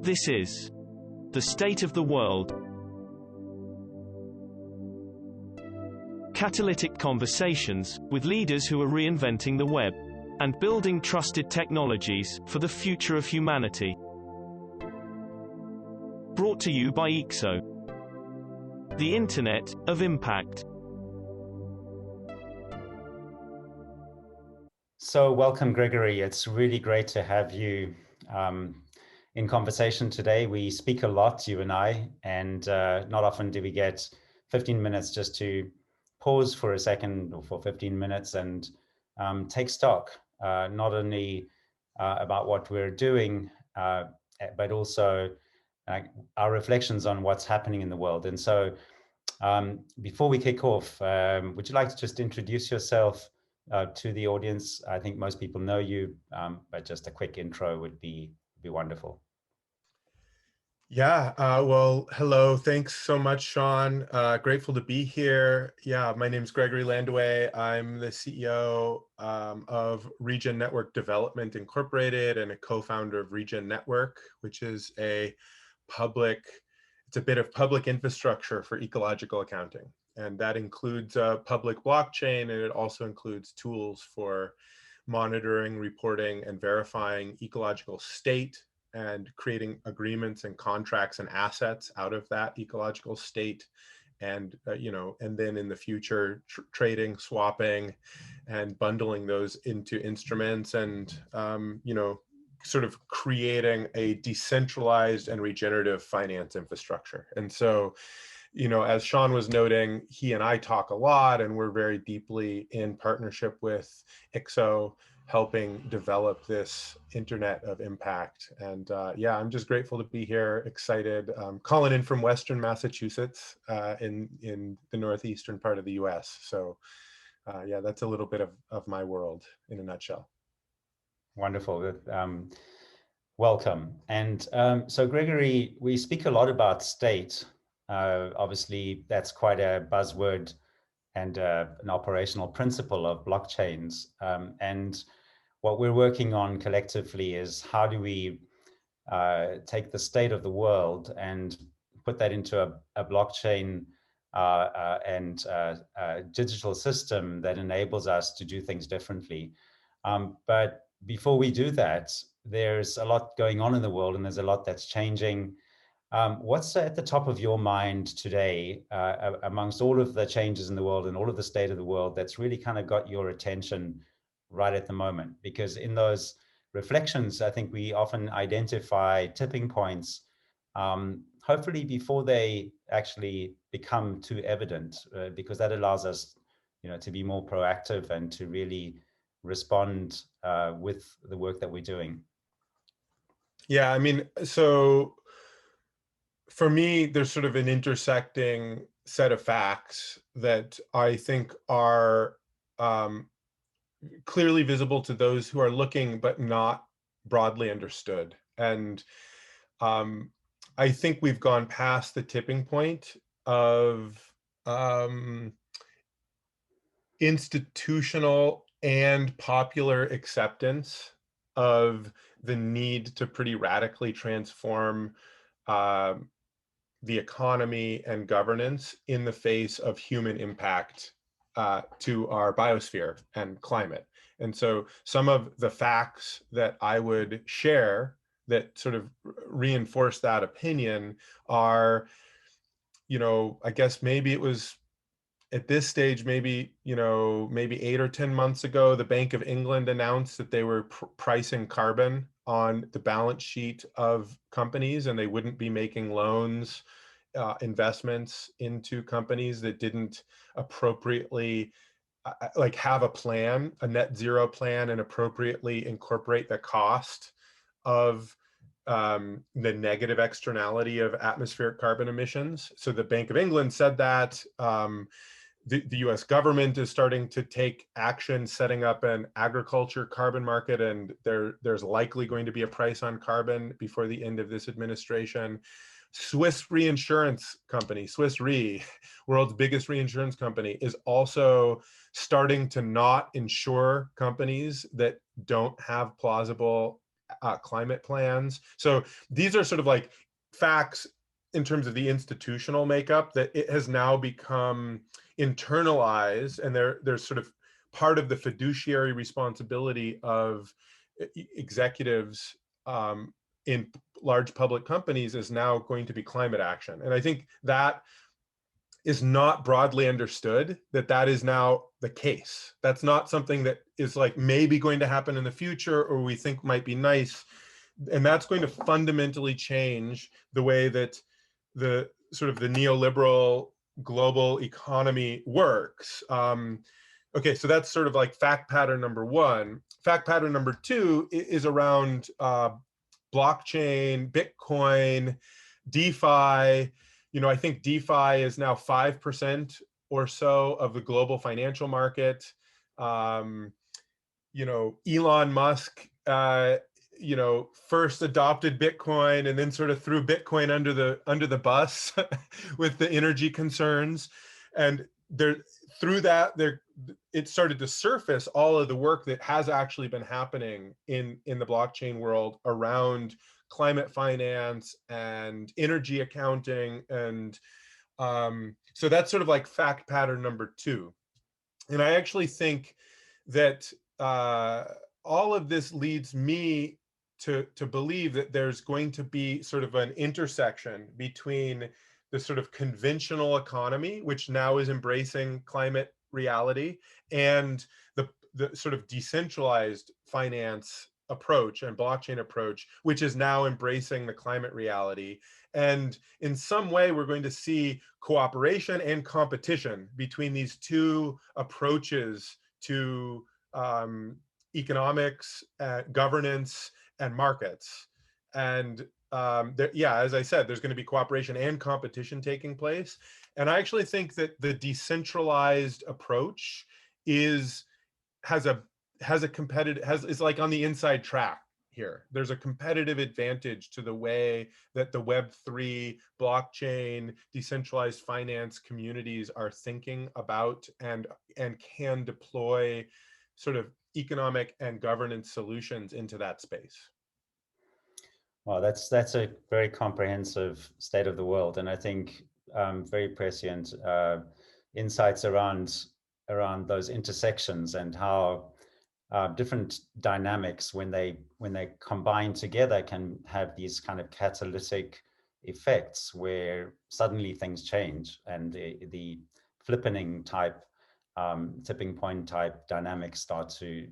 This is The State of the World. Catalytic conversations with leaders who are reinventing the web and building trusted technologies for the future of humanity. Brought to you by ICSO, the Internet of Impact. So welcome, Gregory. It's really great to have you in conversation today. We speak a lot, you and I, and not often do we get 15 minutes just to pause for a second or for 15 minutes and take stock, not only about what we're doing, but also our reflections on what's happening in the world. And so before we kick off, would you like to just introduce yourself to the audience? I think most people know you, but just a quick intro would be wonderful. Yeah, well, hello. Thanks so much, Sean. Grateful to be here. Yeah, my name is Gregory Landua. I'm the CEO of Regen Network Development Incorporated and a co-founder of Regen Network, which is it's a bit of public infrastructure for ecological accounting. And that includes a public blockchain, and it also includes tools for monitoring, reporting, and verifying ecological state and creating agreements and contracts and assets out of that ecological state. And, and then in the future, trading, swapping, and bundling those into instruments and, sort of creating a decentralized and regenerative finance infrastructure. And so, as Sean was noting, he and I talk a lot, and we're very deeply in partnership with ICSO, helping develop this Internet of Impact. And yeah, I'm just grateful to be here, excited. Calling in from Western Massachusetts in the northeastern part of the US. So yeah, that's a little bit of my world in a nutshell. Wonderful. Welcome. And so, Gregory, we speak a lot about state. Obviously, that's quite a buzzword and an operational principle of blockchains. And what we're working on collectively is how do we take the state of the world and put that into a blockchain and digital system that enables us to do things differently. But before we do that, there's a lot going on in the world, and there's a lot that's changing. What's at the top of your mind today amongst all of the changes in the world and all of the state of the world that's really kind of got your attention right at the moment? Because in those reflections, I think we often identify tipping points, hopefully before they actually become too evident, because that allows us, to be more proactive and to really respond with the work that we're doing. Yeah, I mean, so for me, there's sort of an intersecting set of facts that I think are clearly visible to those who are looking, but not broadly understood. And I think we've gone past the tipping point of institutional and popular acceptance of the need to pretty radically transform the economy and governance in the face of human impact to our biosphere and climate. And so some of the facts that I would share that sort of reinforce that opinion are, I guess maybe it was at this stage, maybe 8 or 10 months ago, the Bank of England announced that they were pricing carbon on the balance sheet of companies, and they wouldn't be making loans, investments into companies that didn't appropriately have a plan, a net zero plan, and appropriately incorporate the cost of the negative externality of atmospheric carbon emissions. So the Bank of England said that. The US government is starting to take action, setting up an agriculture carbon market, and there's likely going to be a price on carbon before the end of this administration. Swiss reinsurance company, Swiss Re, world's biggest reinsurance company, is also starting to not insure companies that don't have plausible climate plans. So these are sort of like facts in terms of the institutional makeup, that it has now become internalized, and there's sort of part of the fiduciary responsibility of executives in large public companies is now going to be climate action. And I think that is not broadly understood, that is now the case. That's not something that is like maybe going to happen in the future or we think might be nice. And that's going to fundamentally change the way that the sort of the neoliberal global economy works. Okay, so that's sort of like fact pattern number one. Fact pattern number two is around blockchain, Bitcoin, DeFi. I think DeFi is now 5% or so of the global financial market. Elon Musk, first adopted Bitcoin and then sort of threw Bitcoin under the bus with the energy concerns, and it started to surface all of the work that has actually been happening in the blockchain world around climate finance and energy accounting. And so that's sort of like fact pattern number two. And I actually think that all of this leads me to believe that there's going to be sort of an intersection between the sort of conventional economy, which now is embracing climate reality, and the sort of decentralized finance approach and blockchain approach, which is now embracing the climate reality. And in some way, we're going to see cooperation and competition between these two approaches to economics, governance, and markets. And as I said, there's going to be cooperation and competition taking place. And I actually think that the decentralized approach is like on the inside track here. There's a competitive advantage to the way that the Web3, blockchain, decentralized finance communities are thinking about and can deploy sort of economic and governance solutions into that space. Well, that's a very comprehensive state of the world, and I think very prescient insights around those intersections and how different dynamics, when they combine together, can have these kind of catalytic effects where suddenly things change, and the flippening type, tipping point type dynamics start to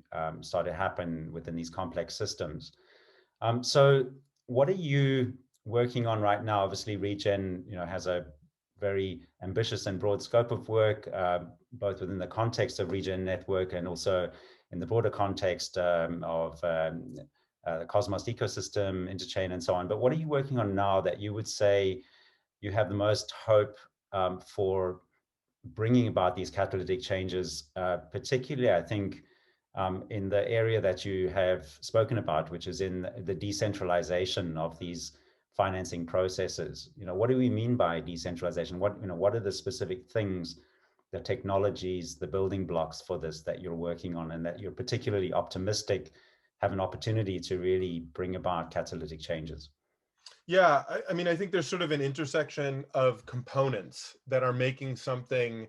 happen within these complex systems. So what are you working on right now? Obviously, Regen, has a very ambitious and broad scope of work, both within the context of Regen Network and also in the broader context of the Cosmos ecosystem, Interchain, and so on. But what are you working on now that you would say you have the most hope for bringing about these catalytic changes, particularly, I think, in the area that you have spoken about, which is in the decentralization of these financing processes? What do we mean by decentralization? What are the specific things, the technologies, the building blocks for this that you're working on, and that you're particularly optimistic have an opportunity to really bring about catalytic changes? Yeah, I think there's sort of an intersection of components that are making something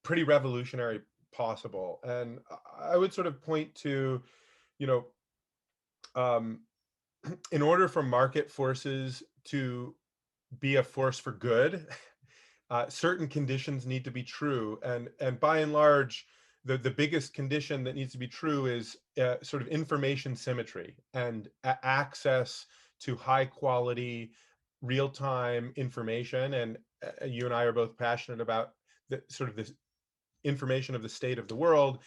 pretty revolutionary possible. And I would sort of point to, in order for market forces to be a force for good, certain conditions need to be true. And by and large, the biggest condition that needs to be true is sort of information symmetry and access to high quality, real-time information. And you and I are both passionate about this information of the state of the world.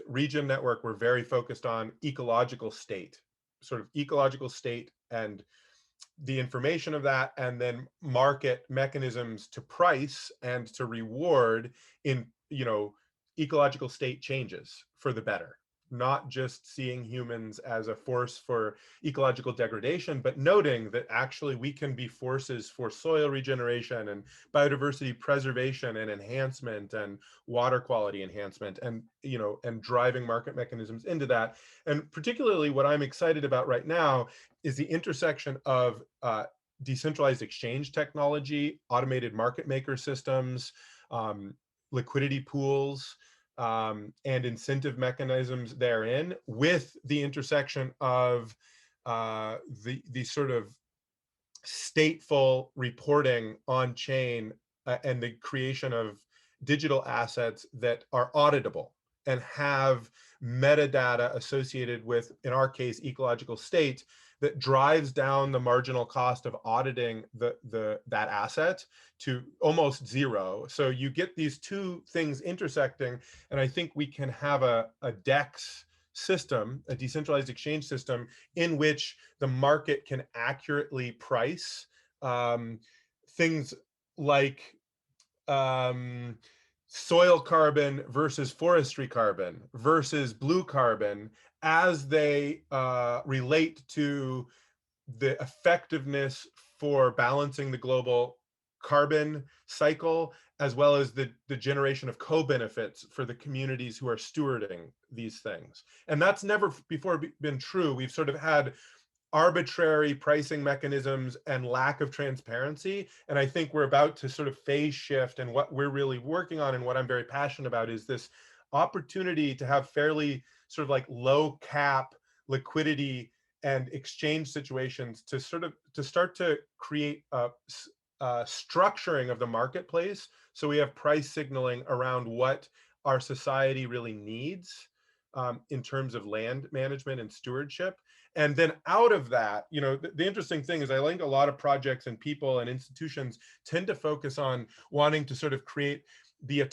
Regen Network, we're very focused on ecological state and the information of that, and then market mechanisms to price and to reward in ecological state changes for the better. not just seeing humans as a force for ecological degradation, but noting that actually we can be forces for soil regeneration and biodiversity preservation and enhancement and water quality enhancement, and and driving market mechanisms into that. And particularly what I'm excited about right now is the intersection of decentralized exchange technology, automated market maker systems, liquidity pools, and incentive mechanisms therein, with the intersection of the sort of stateful reporting on chain, and the creation of digital assets that are auditable and have metadata associated with, in our case, ecological state, that drives down the marginal cost of auditing that asset to almost zero. So you get these two things intersecting, and I think we can have a DEX system, a decentralized exchange system, in which the market can accurately price things like soil carbon versus forestry carbon versus blue carbon, as they relate to the effectiveness for balancing the global carbon cycle, as well as the generation of co-benefits for the communities who are stewarding these things. And that's never before been true. We've sort of had arbitrary pricing mechanisms and lack of transparency. And I think we're about to sort of phase shift. And what we're really working on, and what I'm very passionate about, is this opportunity to have fairly sort of like low cap liquidity and exchange situations to start to create a structuring of the marketplace, so we have price signaling around what our society really needs in terms of land management and stewardship. And then out of that, the interesting thing is, I think a lot of projects and people and institutions tend to focus on wanting to sort of create the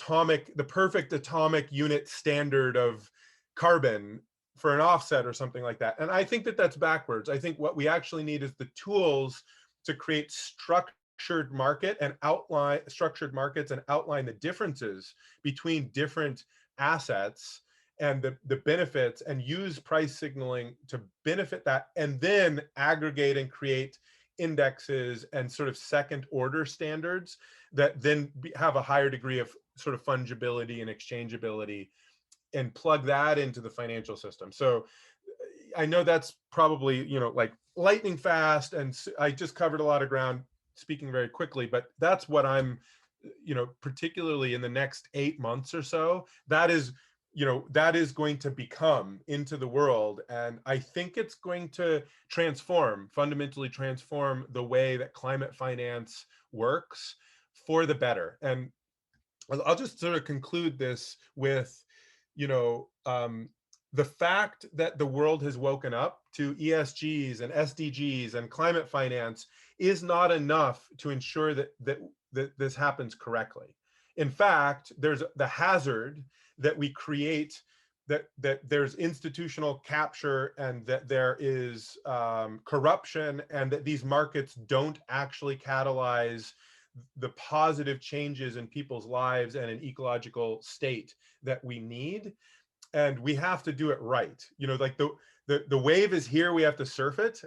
perfect atomic unit standard of carbon for an offset or something like that. And I think that that's backwards. I think what we actually need is the tools to create structured markets and outline the differences between different assets and the benefits, and use price signaling to benefit that, and then aggregate and create indexes and sort of second order standards that then have a higher degree of sort of fungibility and exchangeability, and plug that into the financial system. So I know that's probably, like lightning fast, and I just covered a lot of ground speaking very quickly, but that's what I'm, particularly in the next 8 months or so, that is going to become into the world. And I think it's going to fundamentally transform the way that climate finance works for the better. And I'll just sort of conclude this with, the fact that the world has woken up to ESGs and SDGs and climate finance is not enough to ensure that this happens correctly. In fact, there's the hazard that we create, that there's institutional capture, and that there is corruption, and that these markets don't actually catalyze the positive changes in people's lives and an ecological state that we need. And we have to do it right. Like the wave is here, we have to surf it.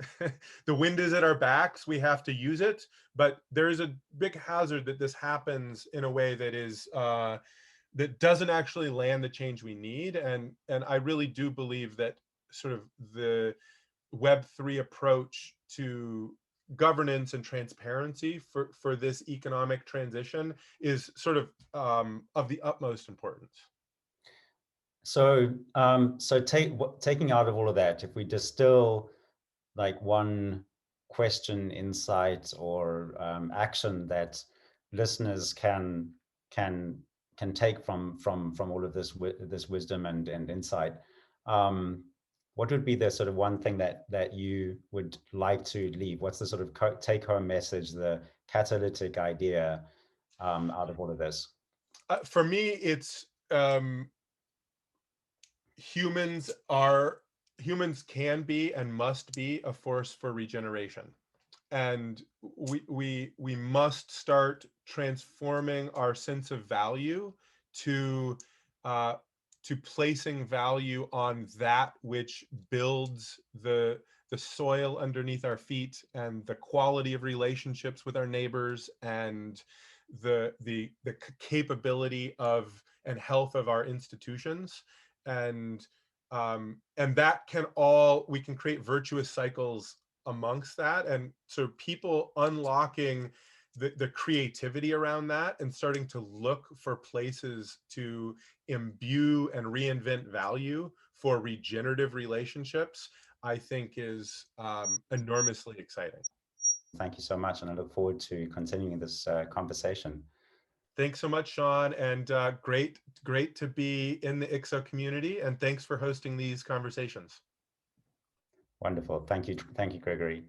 The wind is at our backs, we have to use it. But there is a big hazard that this happens in a way that is that doesn't actually land the change we need. And I really do believe that sort of the Web3 approach to governance and transparency for this economic transition is sort of the utmost importance. So, taking out of all of that, if we distill like one question, insight, or action that listeners can take from all of this wisdom and insight, what would be the sort of one thing that you would like to leave? What's the sort of take-home message, the catalytic idea out of all of this? For me, it's humans can be and must be a force for regeneration. And we must start transforming our sense of value to to placing value on that which builds the soil underneath our feet and the quality of relationships with our neighbors and the capability of and health of our institutions. And that can all, we can create virtuous cycles amongst that. And so people unlocking the creativity around that and starting to look for places to imbue and reinvent value for regenerative relationships, I think is enormously exciting. Thank you so much, and I look forward to continuing this conversation. Thanks so much, Sean, and great to be in the ICSO community, and thanks for hosting these conversations. Wonderful. Thank you, Gregory.